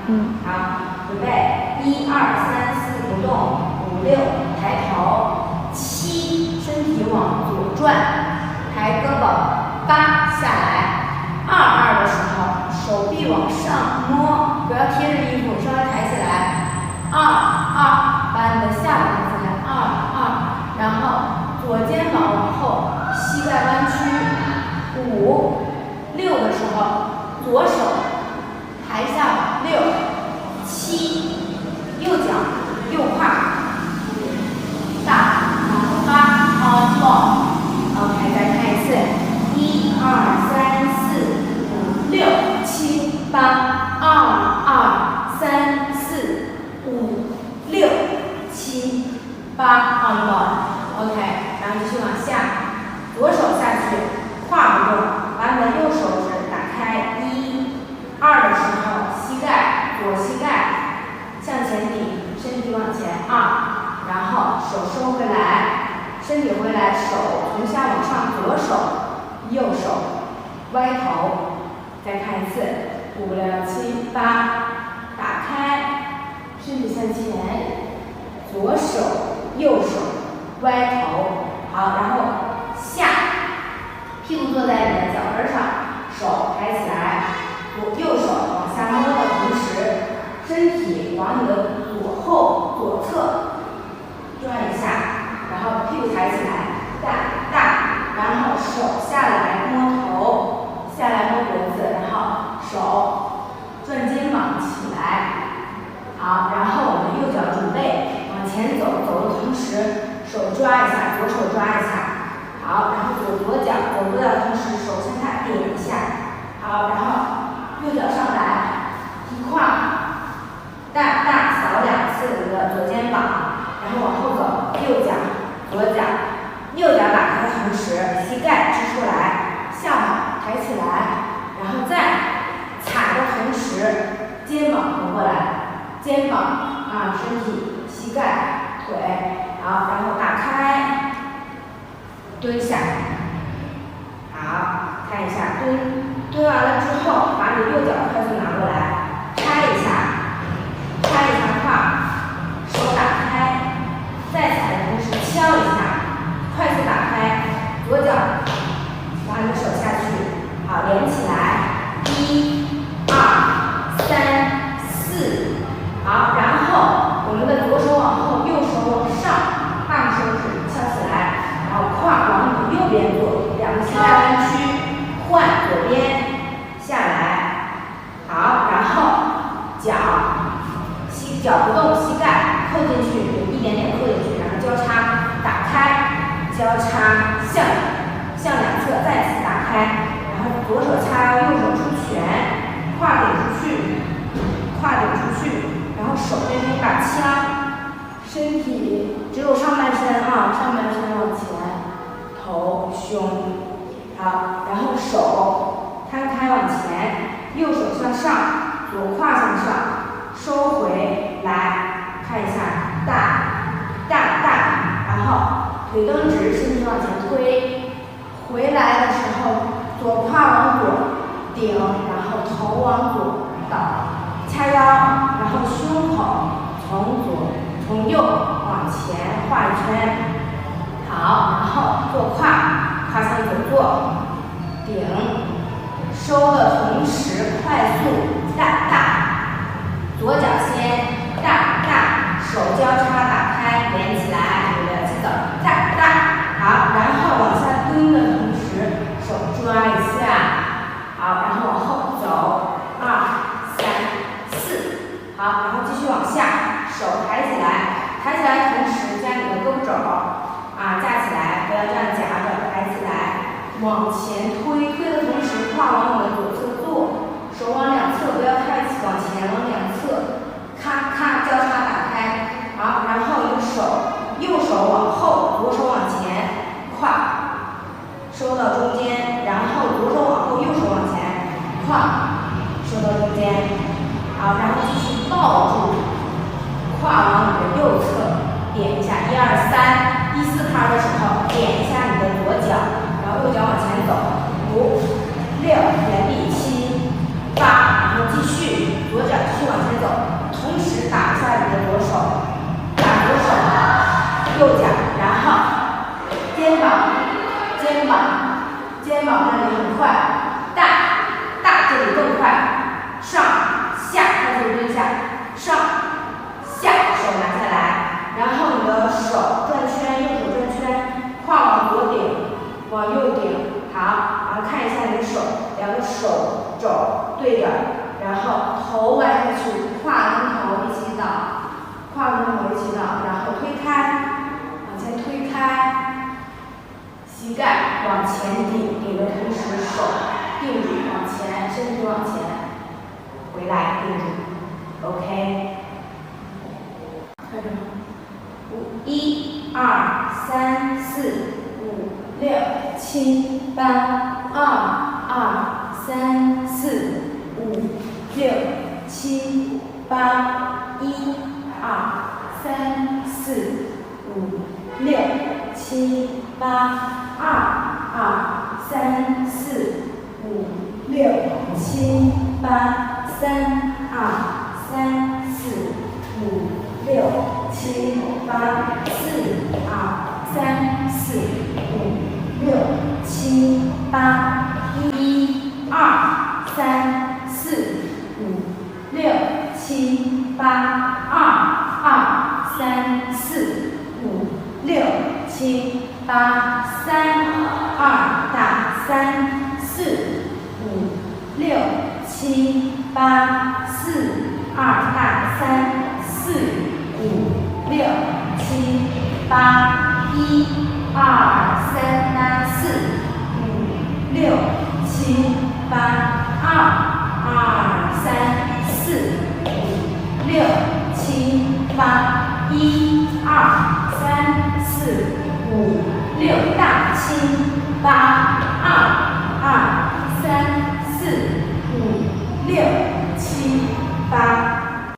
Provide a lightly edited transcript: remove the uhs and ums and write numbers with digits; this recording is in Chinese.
好，准备，1、2、3、4不动，5、6抬头，7身体往左转，抬胳膊，8下来，2的时候手臂往上摸，不要贴着衣服，稍微抬起来，2，把你的下巴抬起来，2，然后左肩膀往后，膝盖弯曲，5、6的时候左手抬下巴，6、7，右脚右胯大，然后8 on ball，OK， 再看一次，1、2、3、4、5、6、7、8 2、2、3、4、5、6、7、8 on ball，OK， 然后继续往下，左手下去，胯不动，把你的右手指打开，1、2的时候，膝盖左膝盖向前顶，身体往前2，然后手收回来，身体回来，手从下往上，左手右手歪头，再看一次，5、6、7、8，打开，身体向前，左手右手歪头，好，然后下，屁股坐在你的脚跟上，手抬起来，右手往下摸的同时，身体往你的左侧转一下，然后屁股抬起来，大，然后手下来摸头，下来摸脖子，然后手转肩膀起来，好，然后我们右脚准备往前走，走的同时手抓一下，左手抓一下，好，然后左脚的同时手向下点一下，好，然后右脚上来，提胯，大扫2次你的左肩膀，然后往后走，右脚左脚，右脚打开的同时，膝盖支出来，下巴抬起来，然后再踩的同时，肩膀回过来，肩膀身体膝盖腿，好，然后打开，蹲下，好，看一下蹲完了之后，把你右脚快速拿过来，拍一下胯，手打开，再踩的同时敲一下，快速打开，左脚把你的手下去，好，连起来，1、2、3、4，好，然后我们的左手往后，右手往上，大手指翘起来，然后胯往你右边坐，2个膝盖弯曲，换左边下来，好，然后脚不动，膝盖扣进去，有一点点扣进去，然后交叉打开，交叉向两侧再次打开，然后左手掐右手出拳，胯顶出去，然后手变成一把枪，身体只有上半身上半身往前，头胸，好，然后手摊开往前，右手向上，左胯向上。收回来，看一下，大，然后腿蹬直，身体往前推，回来的时候，左胯往左顶，然后头往左倒，掐腰，然后胸口从右往前画一圈，好，然后做胯向左坐，顶，收的同时快速大。左脚先大，手交叉打开，连起来，5、6、7走，大，好，然后往下蹲的同时，手抓一下，好，然后往后走，2、3、4，好，然后继续往下，手抬起来同时将你的胳膊肘架起来，不要这样夹着，抬起来，往前推的同时，胯往你的左侧坐。手往两侧，不要太往前，往两侧，咔交叉打开，好，然后右手往后，左手往前，胯收到中间，然后左手往后，右手往前，胯收到中间，好，然后继续抱住，胯往你的右侧点一下，1、2、3，第4拍的时候点一下你的左脚，然后右脚往前走，5、6，原地7、8，然后继续左脚继续往前走身体往前，回来定住 ，OK。开始吗？1、2、3、4、5、6、7、8，2、2、3、4、5、6、7、8，1、2、3、4、5、6、7、8，2、2、3、4、5、6、7、8，3、2、3、4、5、6、7、8，4、2、3、4、5、6、7、8，1、2、3、4、5、6、7、8，2、2、3、4、5、6、7、8，3、2打3、4、5、6、7、8，4、2大3、4、5、6、7、8，1、2、3大4、5、6、7、8，2、2、3、4、5、6、7、8，1、2、3、4、5、6大7、8、2、2、3。